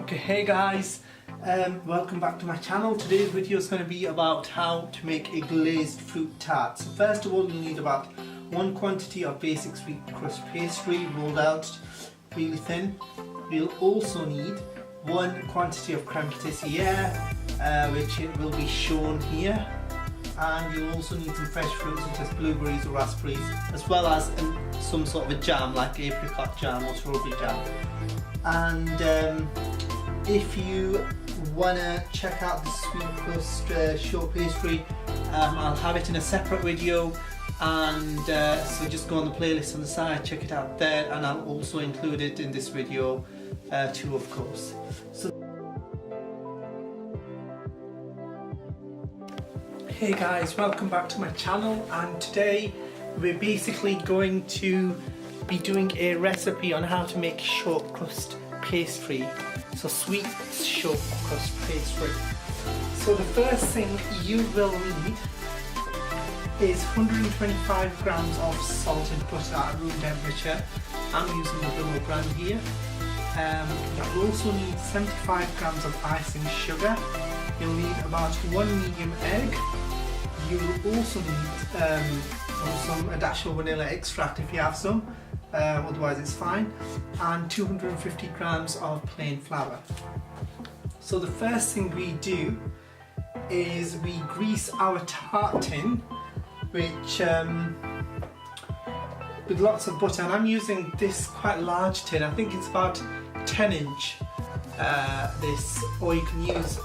Okay, hey guys, welcome back to my channel. Today's video is going to be about how to make a glazed fruit tart. So first of all, you'll need about one quantity of basic sweet crust pastry rolled out really thin. You'll also need one quantity of creme pâtissière, which it will be shown here. And you'll also need some fresh fruits such as blueberries or raspberries, as well as some sort of a jam like apricot jam or strawberry jam. And if you want to check out the sweet crust short pastry, I'll have it in a separate video, and so just go on the playlist on the side, check it out there, and I'll also include it in this video too, of course. Hey guys, welcome back to my channel, and today we're basically going to be doing a recipe on how to make short crust pastry. So sweet short crust pastry. So the first thing you will need is 125 grams of salted butter at room temperature. I'm using the Billo brand here. You'll also need 75 grams of icing sugar. You'll need about one medium egg. You'll also need a dash of vanilla extract if you have some, otherwise it's fine, and 250 grams of plain flour. So the first thing we do is we grease our tart tin, which with lots of butter, and I'm using this quite large tin. I think it's about 10-inch this, or you can use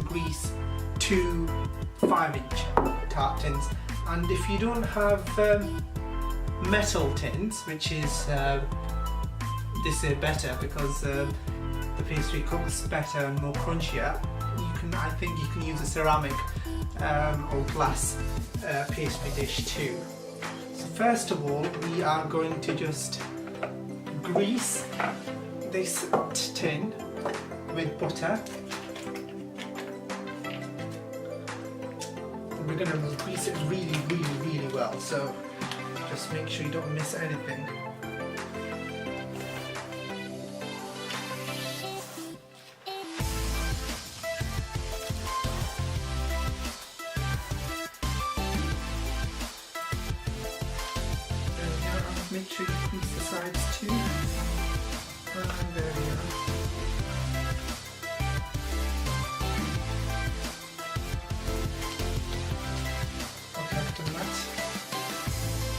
grease 2 5-inch tart tins. And if you don't have metal tins, which is this is better because the pastry cooks better and more crunchier, I think you can use a ceramic or glass pastry dish too. So first of all, we are going to just grease this tin with butter. We're going to grease it really well, so just make sure you don't miss anything. There we go. Make sure you grease the sides too. And there we go.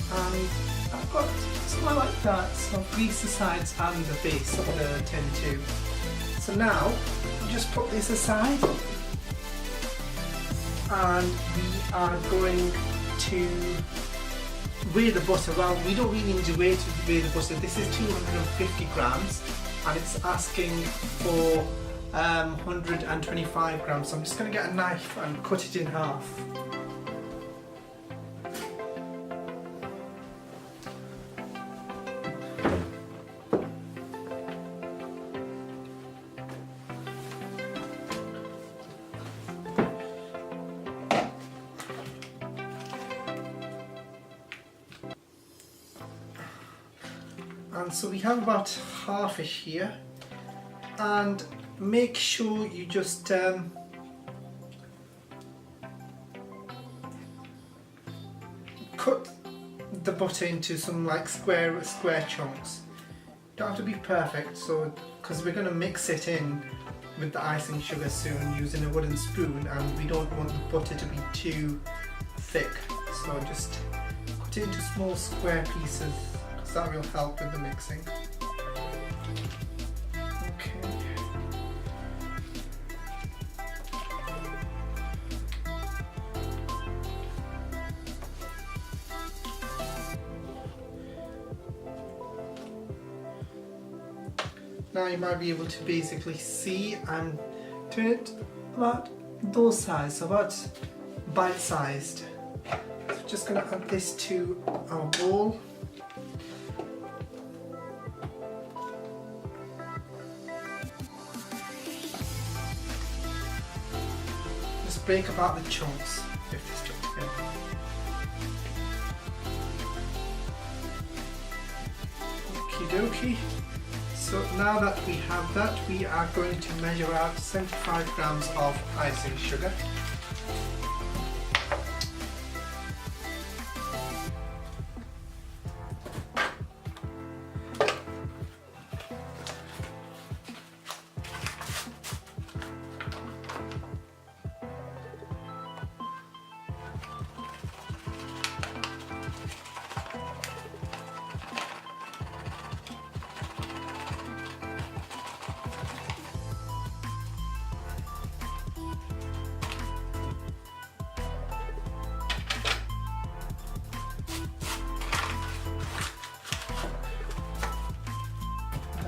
And I've got something like that, so I'll grease the sides and the base of the tin too. So now, I'll just put this aside, and we are going to weigh the butter. Well, we don't really need to weigh the butter. This is 250 grams, and it's asking for 125 grams. So I'm just going to get a knife and cut it in half. And so we have about half-ish here, and make sure you just cut the butter into some like square chunks. Don't have to be perfect, so because we're going to mix it in with the icing sugar soon using a wooden spoon, and we don't want the butter to be too thick, so just cut it into small square pieces. That will help with the mixing. Okay. Now you might be able to basically see I'm doing it about those size, so about bite-sized. So just going to add this to our bowl. Break apart the chunks if they stick together. Okie dokie. So now that we have that, we are going to measure out 75 grams of icing sugar.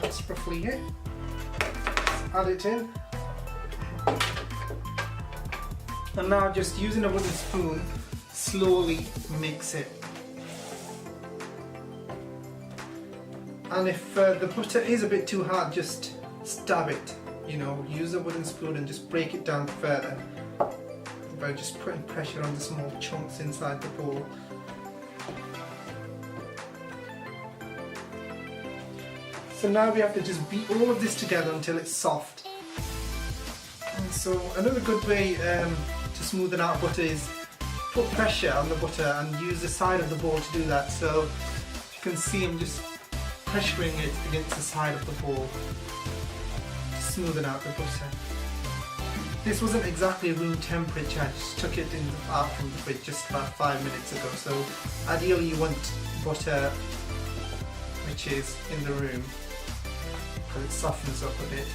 That's roughly it. Add it in. And now just using a wooden spoon, slowly mix it. And if the butter is a bit too hard, just stab it. You know, use a wooden spoon and just break it down further by just putting pressure on the small chunks inside the bowl. So now we have to just beat all of this together until it's soft. And so another good way to smoothen out butter is put pressure on the butter and use the side of the bowl to do that. So you can see I'm just pressuring it against the side of the bowl to smoothen out the butter. This wasn't exactly room temperature, I just took it out from the fridge just about 5 minutes ago. So ideally you want butter which is in the room, because it softens up a bit.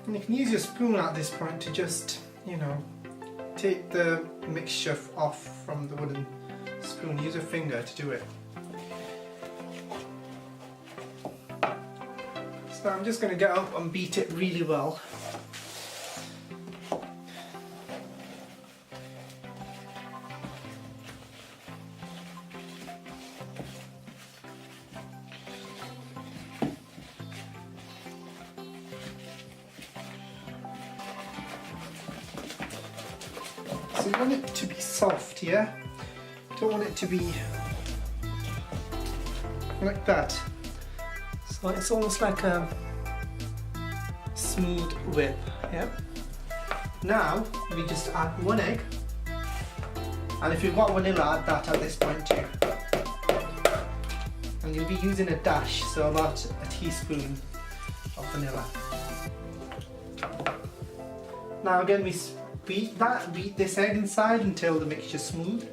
And you can use your spoon at this point to just, you know, take the mixture off from the wooden spoon. Use a finger to do it. So I'm just going to get up and beat it really well. So you want it to be soft, yeah? Don't want it to be like that. So it's almost like a smooth whip, yeah? Now we just add 1 egg, and if you've got vanilla, add that at this point too. And you'll be using a dash, so about a teaspoon of vanilla. Now again we beat this egg inside until the mixture's smooth.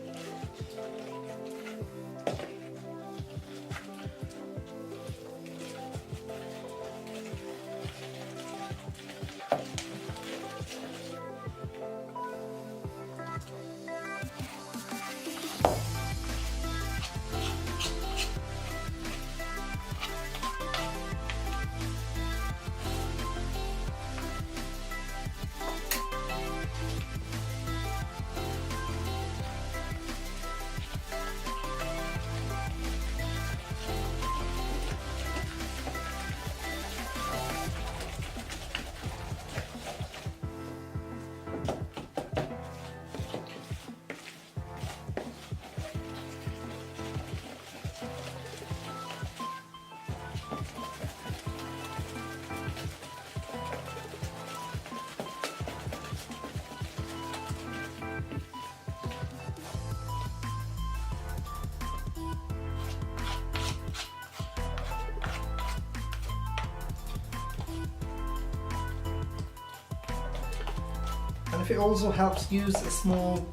And if it also helps, use a small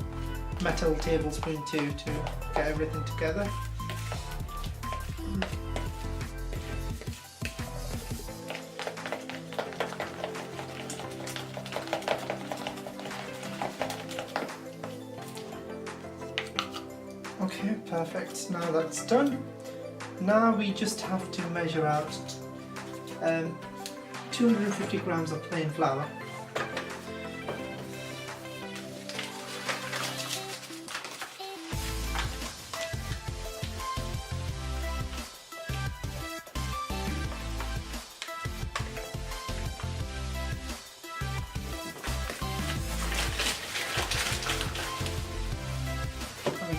metal tablespoon too to get everything together. Okay, perfect. Now that's done. Now we just have to measure out 250 grams of plain flour.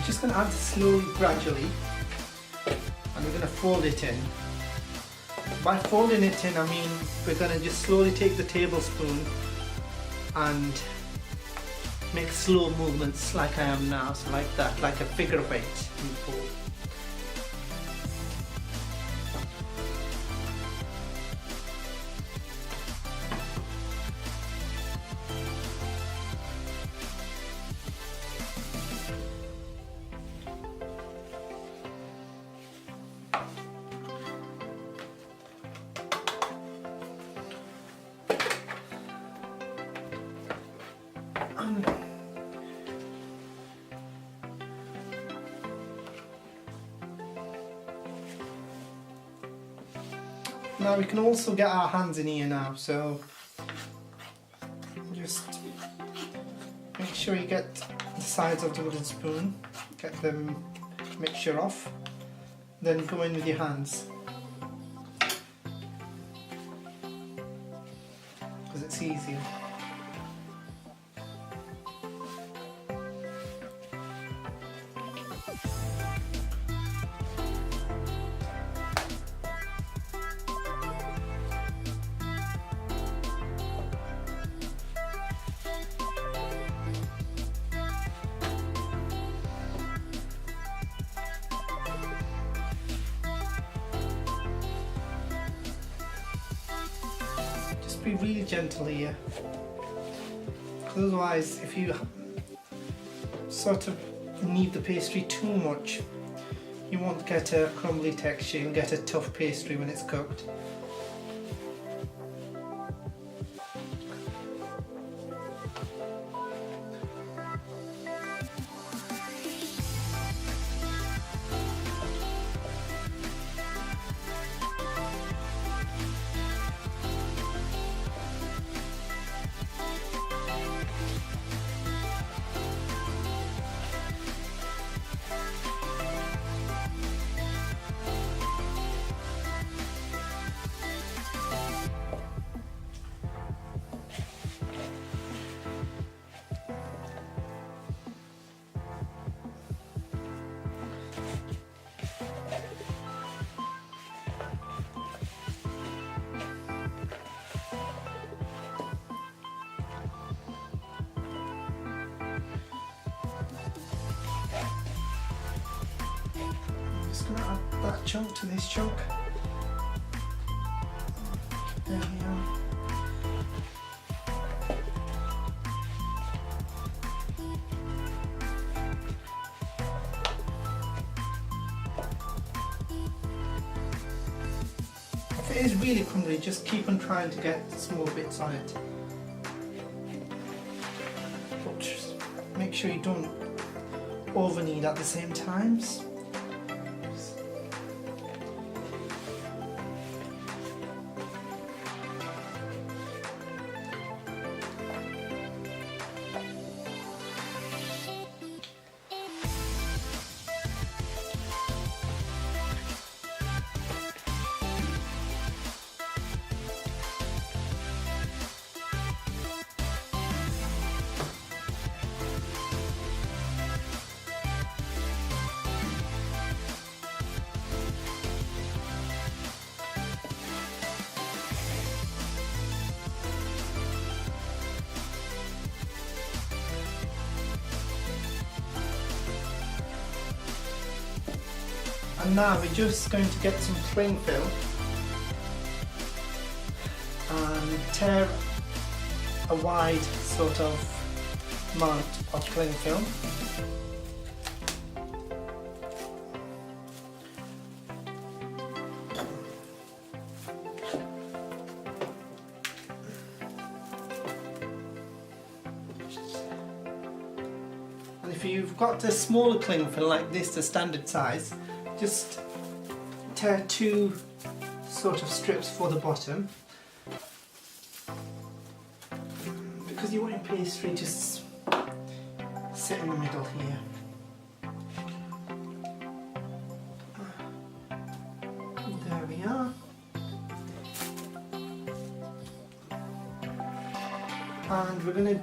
just going to add slowly, gradually, and we're going to fold it in. By folding it in, I mean we're going to just slowly take the tablespoon and make slow movements like I am now, so like that, like a figure of 8 in the bowl. Now we can also get our hands in here now, so just make sure you get the sides of the wooden spoon, get the mixture off, then go in with your hands, because it's easier. Be really gentle here, because otherwise if you sort of knead the pastry too much, you won't get a crumbly texture, you'll get a tough pastry when it's cooked. Just going to add that chunk to this chunk. There we are. If it is really crumbly, just keep on trying to get small bits on it. But just make sure you don't over knead at the same times. And now we're just going to get some cling film and tear a wide sort of amount of cling film. And if you've got a smaller cling film like this, the standard size, just tear 2 sort of strips for the bottom, because you want your pastry to sit in the middle here. There we are. And we're going to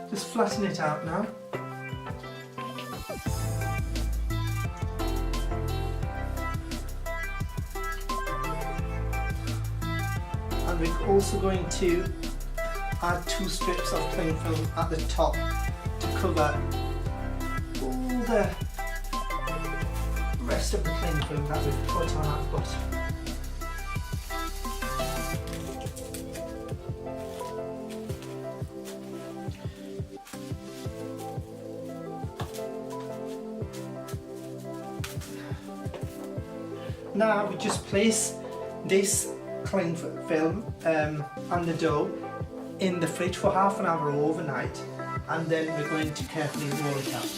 just flatten it out now. also going to add 2 strips of cling film at the top to cover all the rest of the cling film that we've put on at the bottom. Now we just place this cling film and the dough in the fridge for half an hour overnight, and then we're going to carefully roll it out.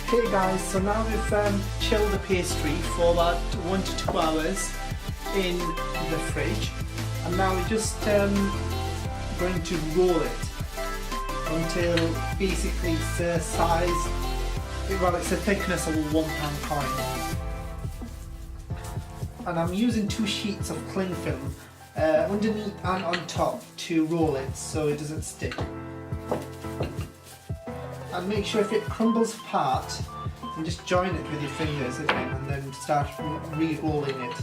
Okay guys, so now we've chilled the pastry for about 1 to 2 hours in the fridge, and now we're just going to roll it until basically it's the size, well, it's the thickness of a £1 coin. And I'm using 2 sheets of cling film underneath and on top to roll it so it doesn't stick. And make sure if it crumbles apart, then just join it with your fingers again and then start re-rolling it.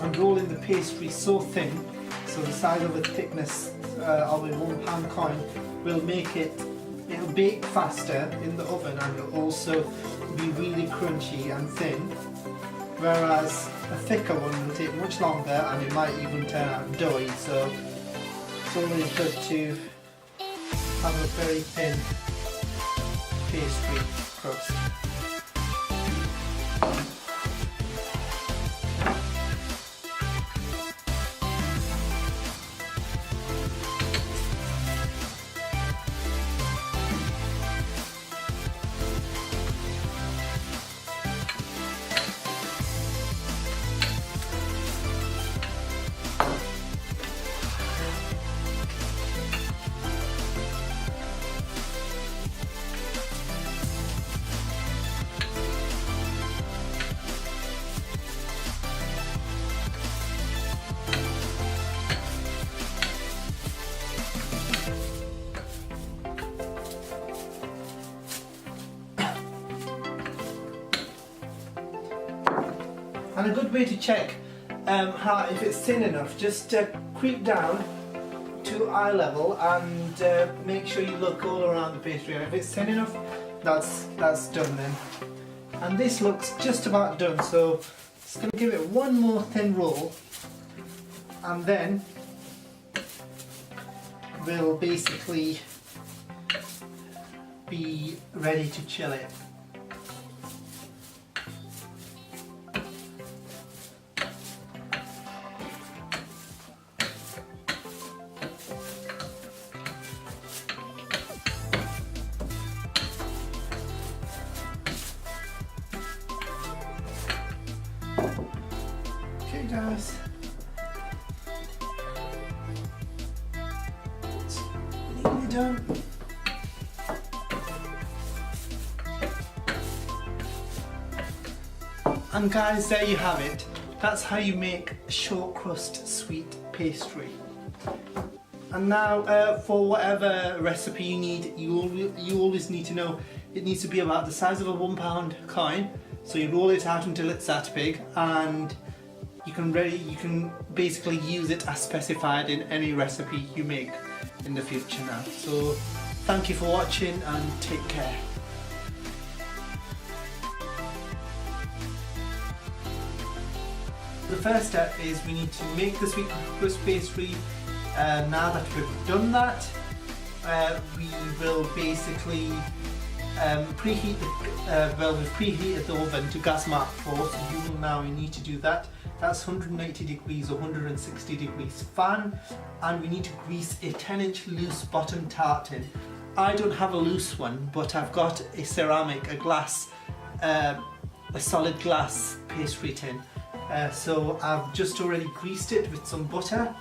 I'm rolling the pastry so thin, so the size of the thickness of a £1 coin will make it'll bake faster in the oven, and it'll also be really crunchy and thin, whereas a thicker one will take much longer and it might even turn out doughy, so it's always good to have a very thin pastry crust. And a good way to check if it's thin enough, just creep down to eye level and make sure you look all around the pastry. And if it's thin enough, that's done then. And this looks just about done, so just going to give it one more thin roll, and then we'll basically be ready to chill it. Okay guys, it's nearly done. And guys, there you have it. That's how you make short crust sweet pastry. And now for whatever recipe you need, you always need to know it needs to be about the size of a £1 coin. So you roll it out until it's that big, and you can basically use it as specified in any recipe you make in the future now. So thank you for watching and take care. The first step is we need to make the sweet crust pastry. Now that we've done that, we will basically preheat we've preheated the oven to gas mark 4, so you will now need to do that. That's 180 degrees or 160 degrees fan, and we need to grease a 10-inch loose bottom tart tin. I don't have a loose one, but I've got a ceramic, a glass, a solid glass pastry tin. So I've just already greased it with some butter,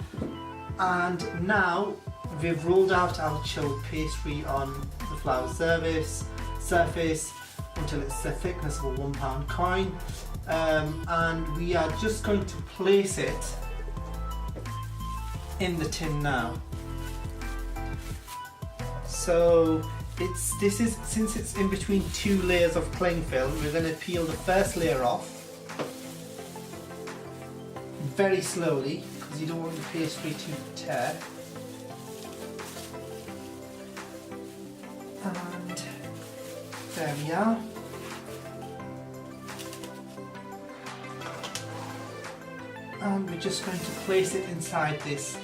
and now we've rolled out our chilled pastry on the flour surface until it's the thickness of a £1 coin, and we are just going to place it in the tin now. So since it's in between two layers of cling film, we're going to peel the first layer off very slowly because you don't want the pastry to tear. And there we are. And we're just going to place it inside this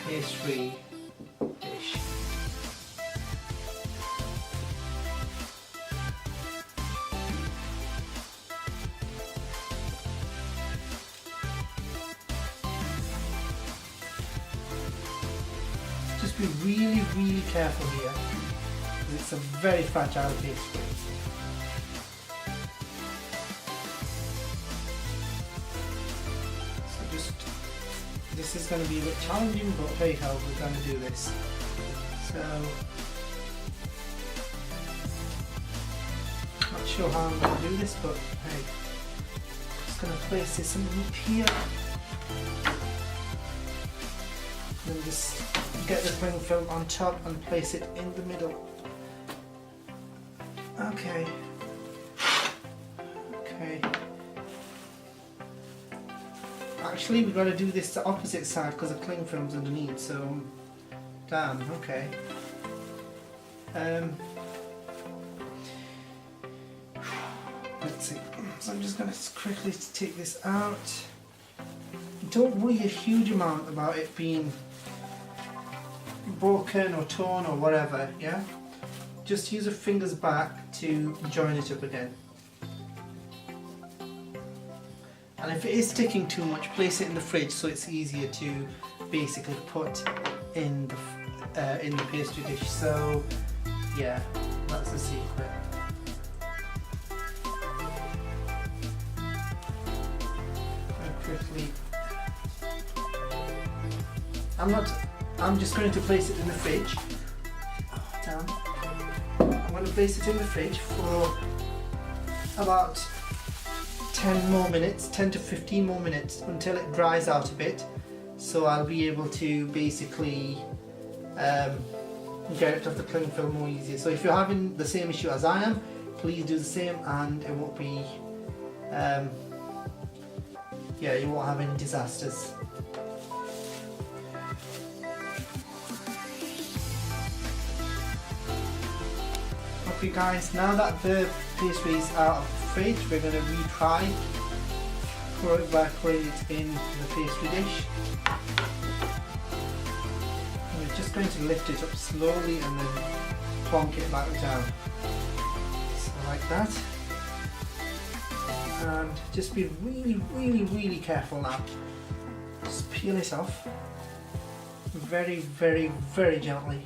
pastry dish. Just be really careful here, because it's a very fragile pastry. This is going to be a bit challenging, but hey ho, we're going to do this. So, not sure how I'm going to do this, but hey, just going to place this underneath here. Then just get the cling film on top and place it in the middle. Okay. Actually, we've got to do this the opposite side because the cling film's underneath, so damn, okay. Let's see. So I'm just going to quickly take this out. Don't worry a huge amount about it being broken or torn or whatever, yeah? Just use your fingers back to join it up again. And if it is sticking too much, place it in the fridge so it's easier to basically put in the pastry dish. So yeah, that's the secret. And quickly, I'm just going to place it in the fridge. Oh, damn. I'm going to place it in the fridge for about 10 more minutes, 10 to 15 more minutes until it dries out a bit, so I'll be able to basically get it off the cling film more easier. So if you're having the same issue as I am, please do the same and it won't be, yeah, you won't have any disasters. Okay guys, now that the pastry is out of the fridge, we're going to retry by putting it in the pastry dish. And we're just going to lift it up slowly and then plonk it back down. So like that. And just be really careful now. Just peel it off very gently.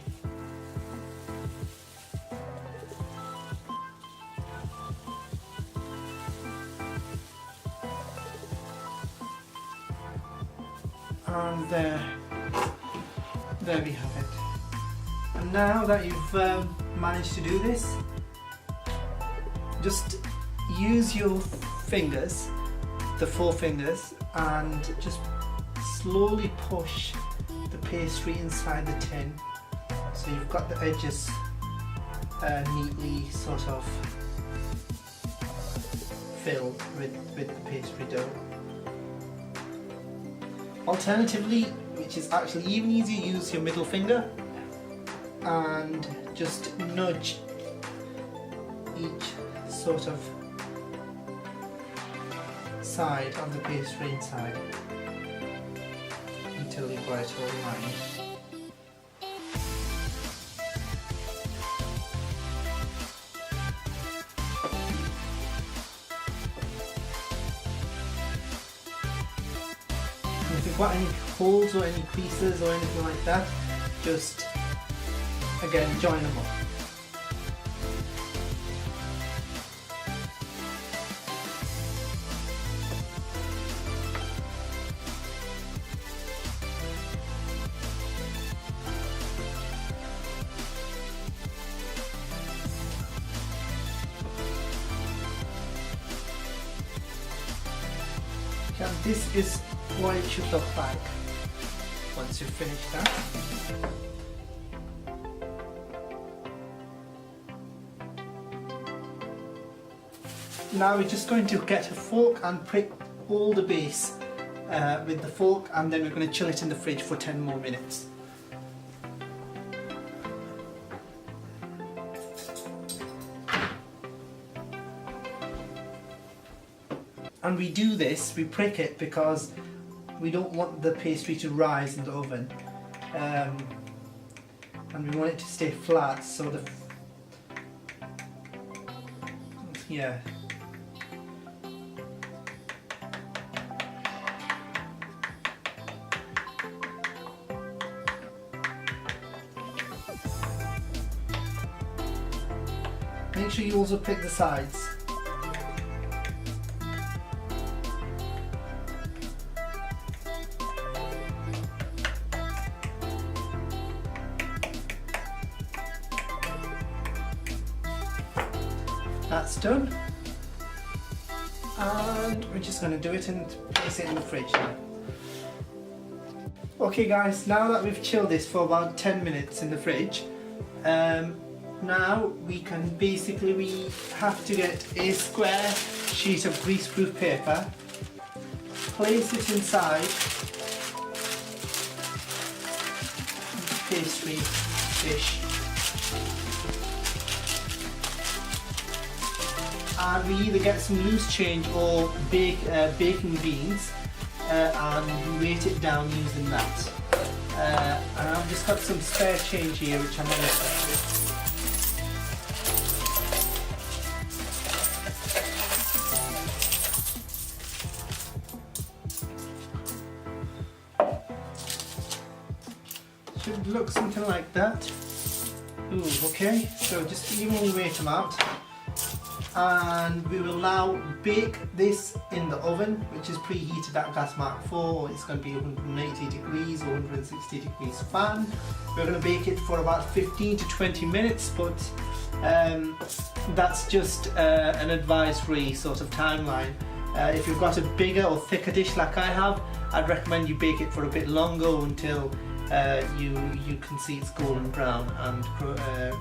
And there we have it. And now that you've managed to do this, just use your fingers, the 4 fingers, and just slowly push the pastry inside the tin so you've got the edges neatly sort of filled with the pastry dough. Alternatively, which is actually even easier, use your middle finger and just nudge each sort of side of the pastry inside until you've got it all lined. If you've got any holes or any creases or anything like that, just again join them up. this is what it should look like once you've finished that. Now we're just going to get a fork and prick all the base with the fork, and then we're going to chill it in the fridge for 10 more minutes. And we do this, we prick it because we don't want the pastry to rise in the oven, and we want it to stay flat, so yeah. Make sure you also prick the sides. That's done, and we're just going to do it and place it in the fridge now. Okay guys, now that we've chilled this for about 10 minutes in the fridge, now we can basically, we have to get a square sheet of greaseproof paper, place it inside the pastry dish, and we either get some loose change or baking beans, and we weight it down using that. And I've just got some spare change here which I'm going to start with. Should look something like that. Ooh, okay, so just evenly weight them out, and we will now bake this in the oven, which is preheated at gas mark 4. It's going to be 180 degrees or 160 degrees fan. We're going to bake it for about 15 to 20 minutes, but that's just an advisory sort of timeline. If you've got a bigger or thicker dish like I have, I'd recommend you bake it for a bit longer until you can see it's golden brown and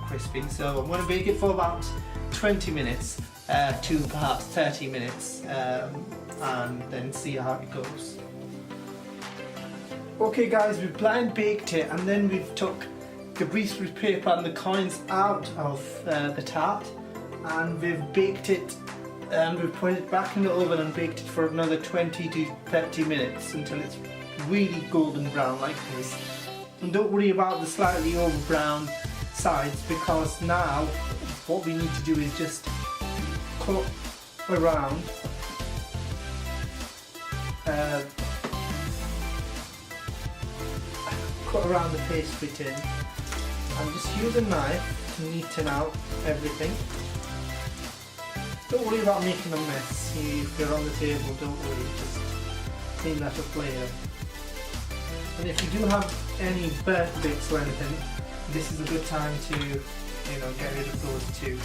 crispy. So I'm going to bake it for about 20 minutes to perhaps 30 minutes, and then see how it goes. Okay guys, we've blind baked it, and then we've took the greaseproof paper and the coins out of the tart, and we've baked it, and we've put it back in the oven and baked it for another 20 to 30 minutes until it's really golden brown like this. And don't worry about the slightly over brown sides, because now what we need to do is just cut around the pastry tin, and just use a knife to neaten out everything. Don't worry about making a mess. If you're on the table, don't worry, just clean that up later. And if you do have any burnt bits or anything, this is a good time to, get rid of those too.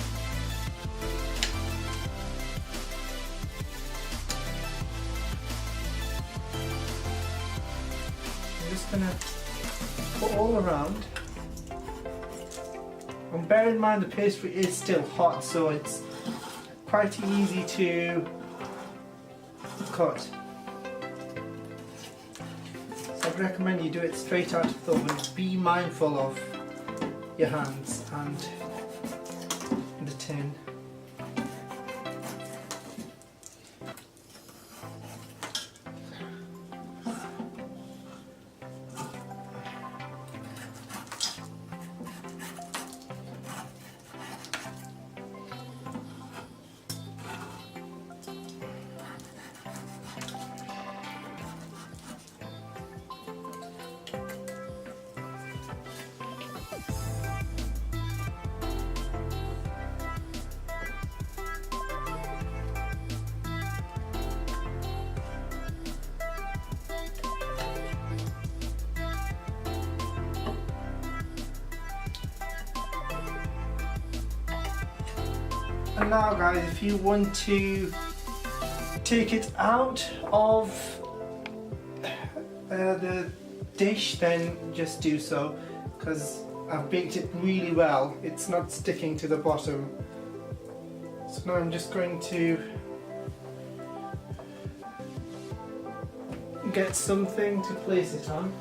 I'm just going to put all around. And bear in mind the pastry is still hot, so it's quite easy to cut. So I'd recommend you do it straight out of the oven. Be mindful of your hands and the tin. And now guys, if you want to take it out of the dish, then just do so, because I've baked it really well. It's not sticking to the bottom. So now I'm just going to get something to place it on.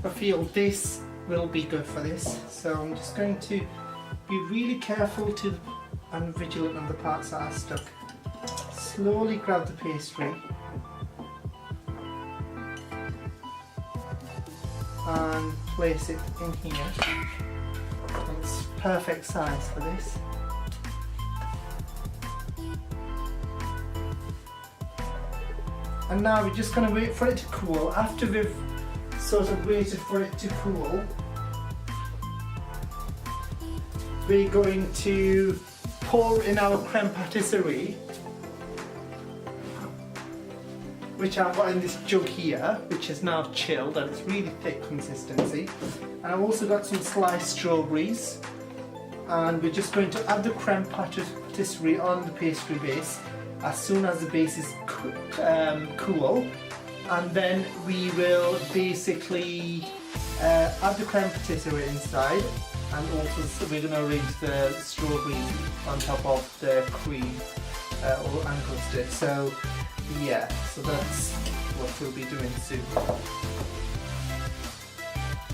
I feel this will be good for this, so I'm just going to be really careful and vigilant on the parts that are stuck. Slowly grab the pastry and place it in here. It's perfect size for this. And now we're just going to wait for it to cool. After we've sort of waited for it to cool, we're going to pour in our creme patisserie, which I've got in this jug here, which is now chilled and it's really thick consistency. And I've also got some sliced strawberries, and we're just going to add the creme patisserie on the pastry base as soon as the base is cool. And then we will basically add the creme patisserie inside, and also we're going to arrange the strawberries on top of the cream and custard. So yeah, so that's what we'll be doing soon.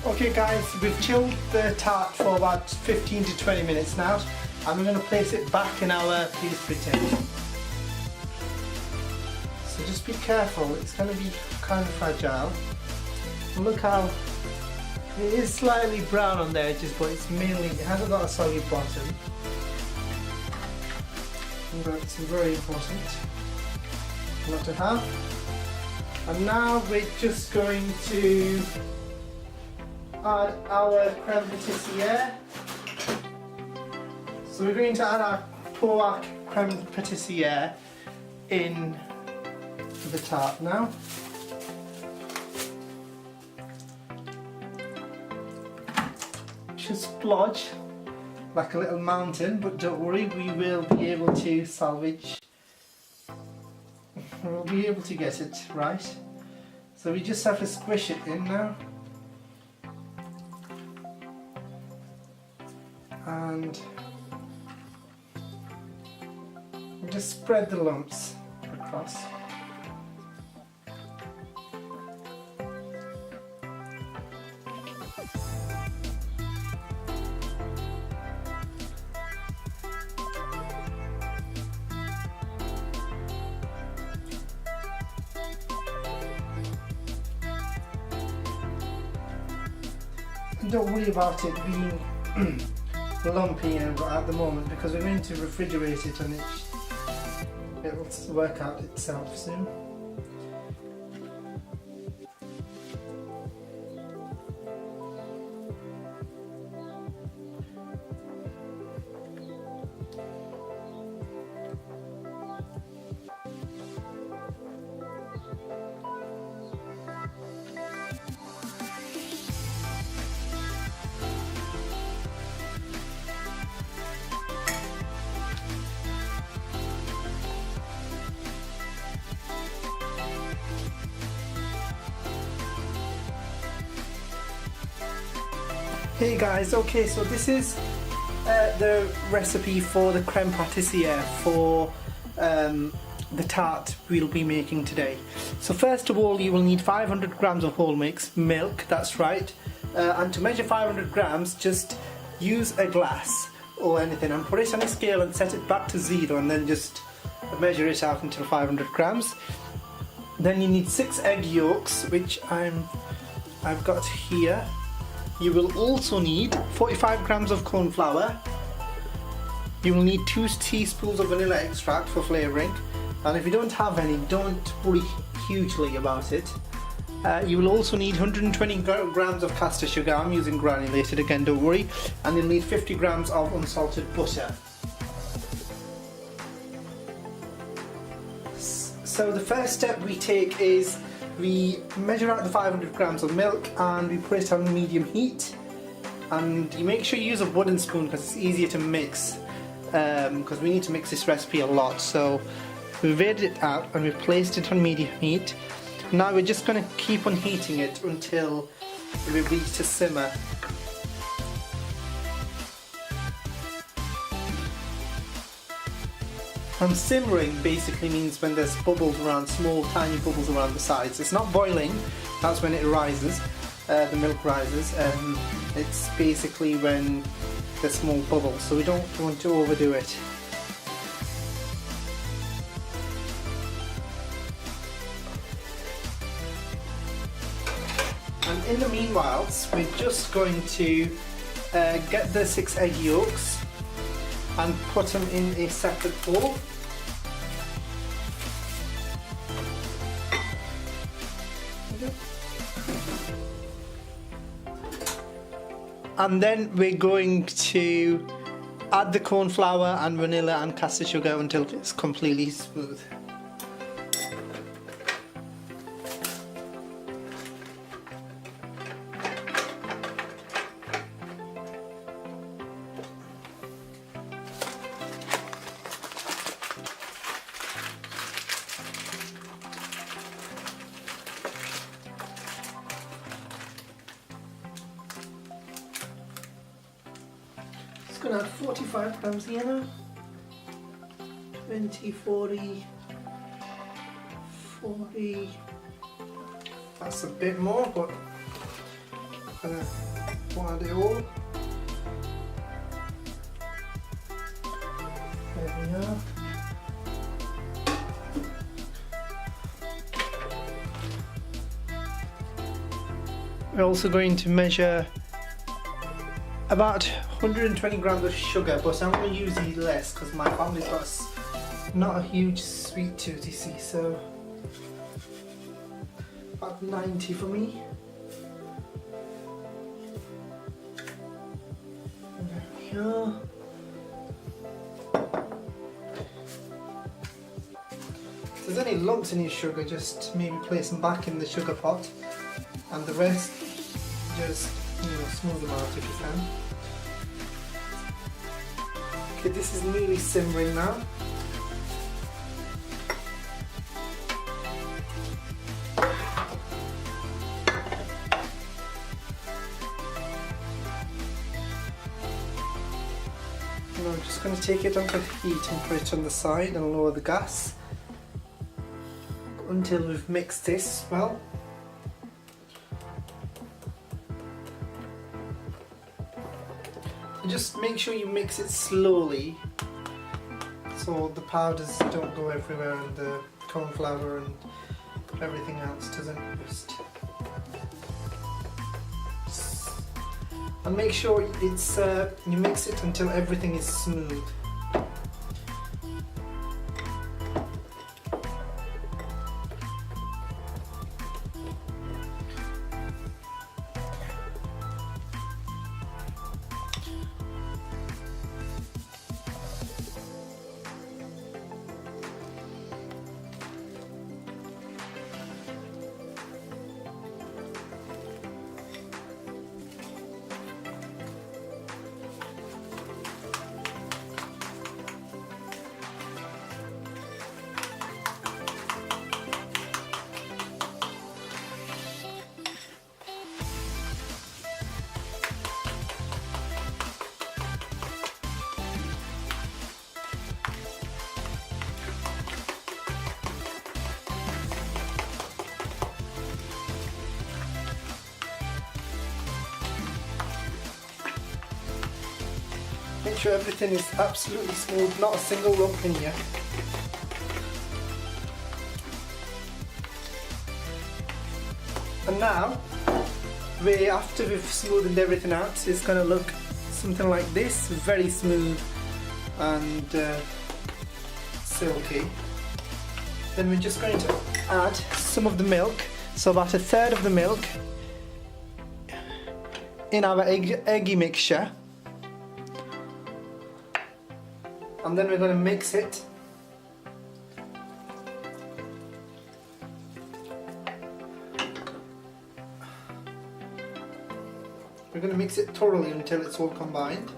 Okay guys, we've chilled the tart for about 15 to 20 minutes now, and we're going to place it back in our pastry tin. So just be careful, it's going to be kind of fragile. Look how it is slightly brown on the edges, but it hasn't got a solid bottom. And that's very important not to have. And now we're just going to add our creme patisserie. So we're going to pour our creme patisserie in the tart now. Should splodge like a little mountain, but don't worry, we will be able to salvage. We'll be able to get it right. So we just have to squish it in now. And just spread the lumps across. Don't worry about it being lumpy at the moment, because we're going to refrigerate it and it will work out itself soon. Hey guys, okay, so this is the recipe for the creme patisserie for the tart we'll be making today. So first of all, you will need 500 grams of whole mix milk, that's right, and to measure 500 grams just use a glass or anything and put it on a scale and set it back to 0, and then just measure it out until 500 grams. Then you need 6 egg yolks, which I've got here. You will also need 45 grams of corn flour. You will need 2 teaspoons of vanilla extract for flavouring. And if you don't have any, don't worry, hugely about it. You will also need 120 grams of caster sugar. I'm using granulated again, don't worry. And you'll need 50 grams of unsalted butter. So the first step we take is we measure out the 500 grams of milk and we put it on medium heat. And you make sure you use a wooden spoon because it's easier to mix, because we need to mix this recipe a lot. So we've weighed it out and we've placed it on medium heat. Now we're just going to keep on heating it until we reach to simmer. And simmering basically means when there's bubbles around, small tiny bubbles around the sides. It's not boiling, that's when it rises, the milk rises. It's basically when there's small bubbles, so we don't want to overdo it. And in the meanwhile, we're just going to get the 6 egg yolks and put them in a separate bowl. And then we're going to add the corn flour and vanilla and caster sugar until it's completely smooth. Gonna add 45 grams here now. 20, 40, 40. That's a bit more, but I'm gonna add it all. There we are. We're also going to measure about 120 grams of sugar, but I'm going to use less because my family's got not a huge sweet tooth, you see, so about 90 for me. And there we are. If there's any lumps in your sugar, just maybe place them back in the sugar pot, and the rest just smooth them out if you can. Okay, this is nearly simmering now. And I'm just going to take it off the heat and put it on the side and lower the gas until we've mixed this well. Just make sure you mix it slowly so the powders don't go everywhere and the corn flour and everything else doesn't burst. And make sure it's you mix it until everything is smooth. Make sure everything is absolutely smooth, not a single lump in here. And now, after we've smoothened everything out, it's going to look something like this, very smooth and silky. Then we're just going to to add some of the milk, so about a third of the milk in our eggy mixture, and then we're going to mix it. We're going to mix it thoroughly until it's all combined.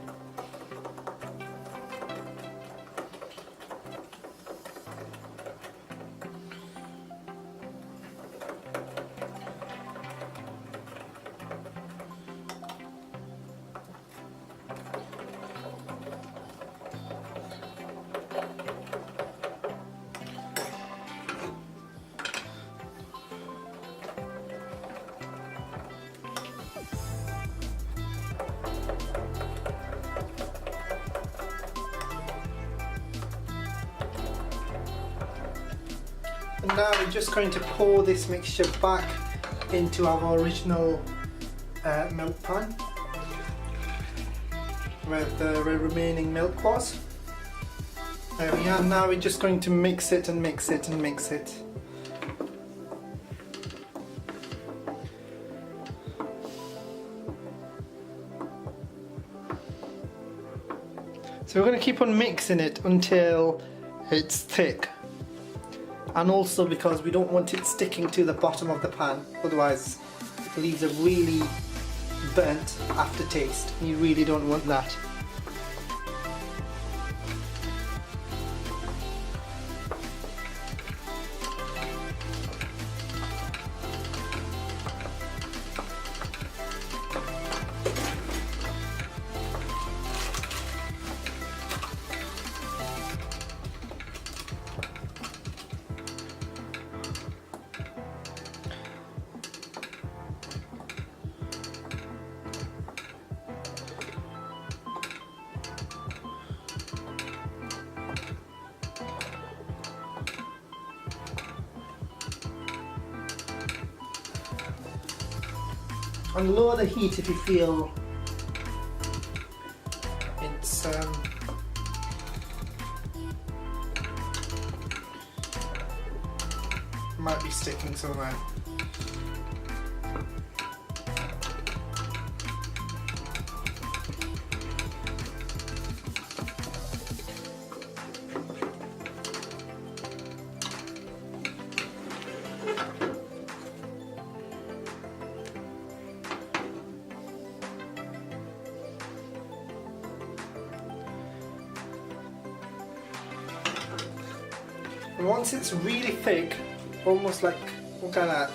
And now we're just going to pour this mixture back into our original milk pan where the remaining milk was. There we are. Now we're just going to mix it and mix it and mix it. So we're going to keep on mixing it until it's thick. And also because we don't want it sticking to the bottom of the pan, otherwise it leaves a really burnt aftertaste. You really don't want that. And lower the heat if you feel it's might be sticking somewhere. And once it's really thick, almost like, look at that,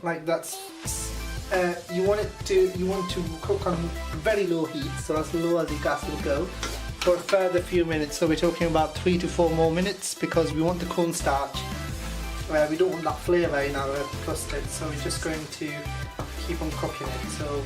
like that's, you want to cook on very low heat, so as low as the gas will go, for a further few minutes. So we're talking about 3 to 4 more minutes, because we want the cornstarch. We don't want that flavour in our custard, so we're just going to keep on cooking it. So.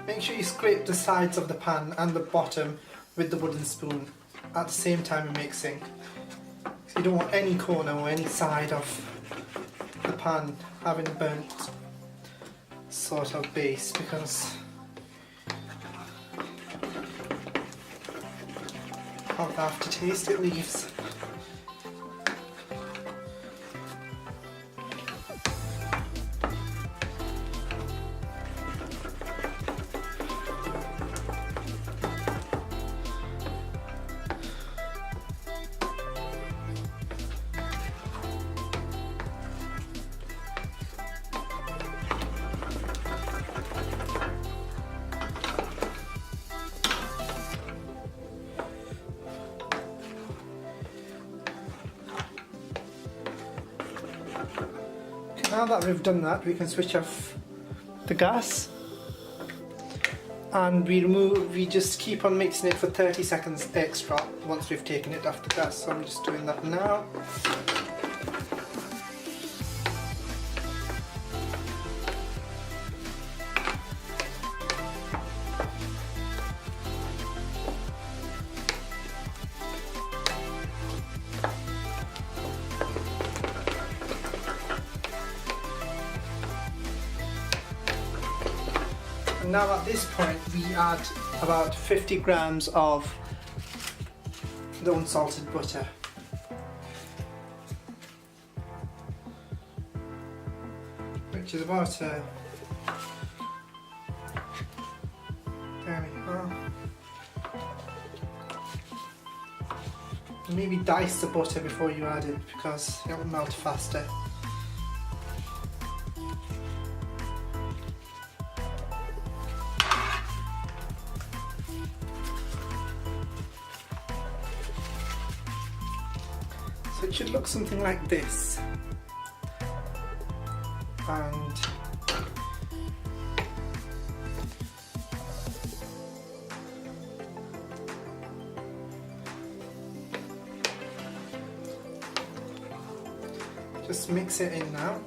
Make sure you scrape the sides of the pan and the bottom with the wooden spoon at the same time you're mixing. So you don't want any corner or any side of the pan having a burnt sort of base, because of the aftertaste it leaves. Okay, now that we've done that, we can switch off the gas. And we just keep on mixing it for 30 seconds extra once we've taken it off the gas. So I'm just doing that now. And now at this point we add about 50 grams of the unsalted butter. Which is about there we go. Maybe dice the butter before you add it because it will melt faster. So it should look something like this. And just mix it in now.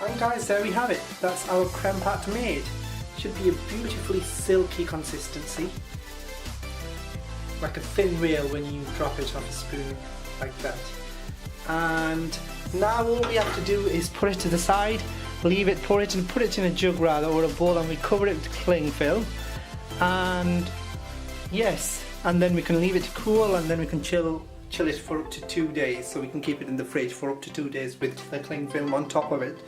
And guys, there we have it. That's our creme pat made. Should be a beautifully silky consistency. Like a thin rail when you drop it off a spoon, like that. And now all we have to do is put it to the side, leave it, put it in a jug rather, or a bowl, and we cover it with cling film. And yes, and then we can leave it to cool, and then we can chill it for up to 2 days, so we can keep it in the fridge for up to 2 days with the cling film on top of it.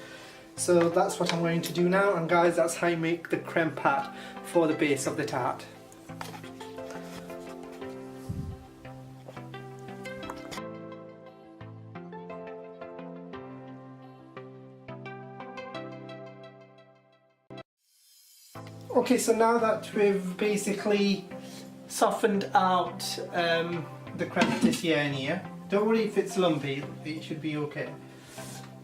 So that's what I'm going to do now, and guys, that's how you make the creme pat for the base of the tart. Okay, so now that we've basically softened out the creme pâtissière in here, don't worry if it's lumpy, it should be okay.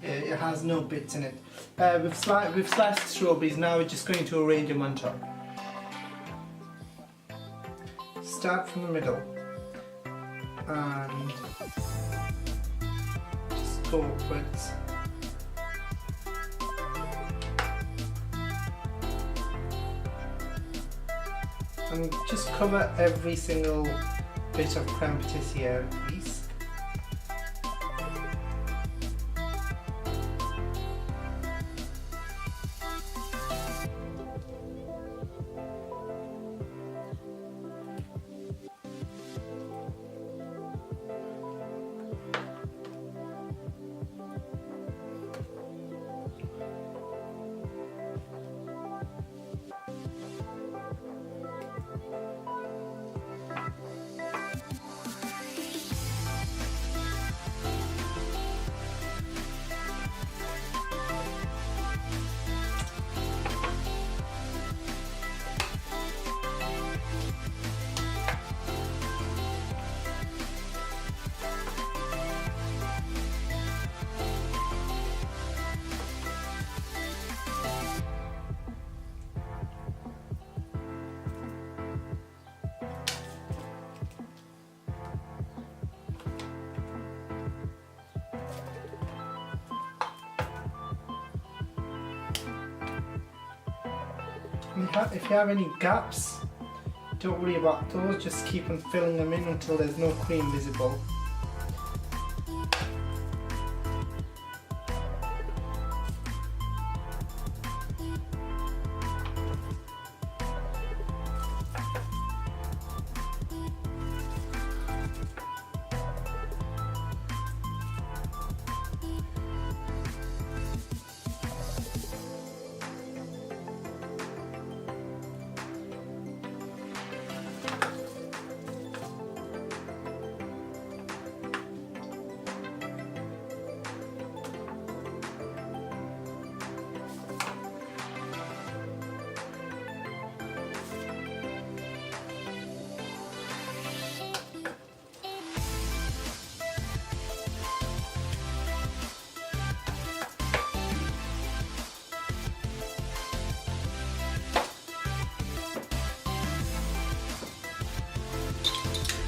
It has no bits in it. We've sliced strawberries, now we're just going to arrange them on top. Start from the middle and just go upwards. And just cover every single bit of creme pâtissière, please. If you have any gaps, don't worry about those, just keep on filling them in until there's no cream visible.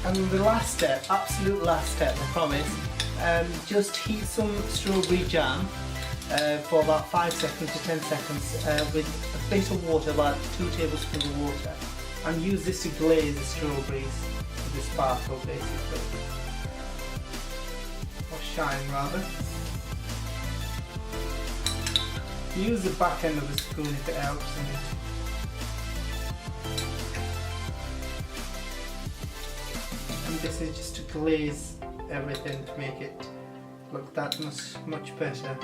And the last step, absolute last step, I promise, just heat some strawberry jam for about 5 seconds to 10 seconds with a bit of water, about 2 tablespoons of water, and use this to glaze the strawberries with the sparkle basically, or shine rather. Use the back end of the spoon if it helps. And this is just to glaze everything to make it look that much better.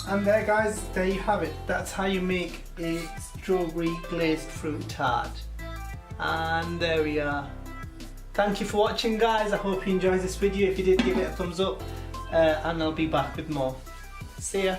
And there guys, there you have it. That's how you make a strawberry glazed fruit tart. And there we are. Thank you for watching guys. I hope you enjoyed this video. If you did, give it a thumbs up and I'll be back with more. See ya.